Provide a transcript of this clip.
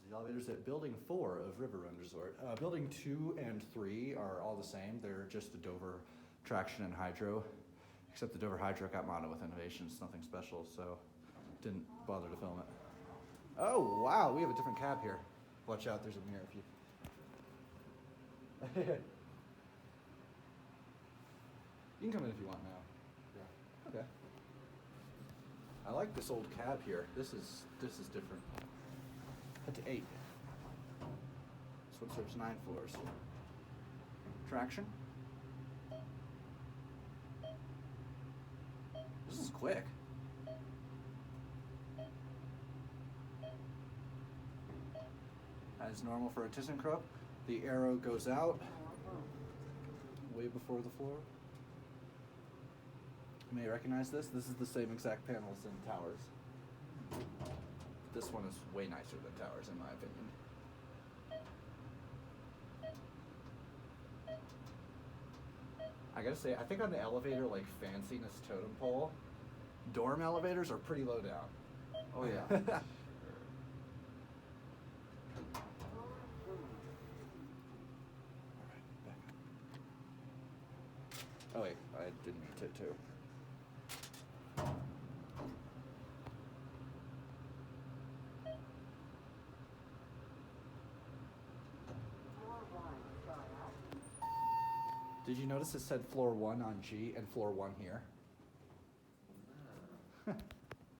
The elevators at Building 4 of River Run Resort. Building 2 and 3 are all the same. They're just the Dover traction and hydro, except the Dover hydro got mono with innovations, nothing special, so didn't bother to film it. Oh, wow, we have a different cab here. Watch out, there's a mirror if you... You can come in if you want now. Yeah. Okay. I like this old cab here. This is different. Head to 8. This one serves 9 floors. Traction. This is quick. As normal for a ThyssenKrupp, the arrow goes out way before the floor. You may recognize this. This is the same exact panels in Towers. This one is way nicer than Towers, in my opinion. I gotta say, I think on the elevator, like fanciness totem pole, dorm elevators are pretty low down. Oh yeah. Oh wait, I didn't mean to too. Did you notice it said floor 1 on G and floor 1 here?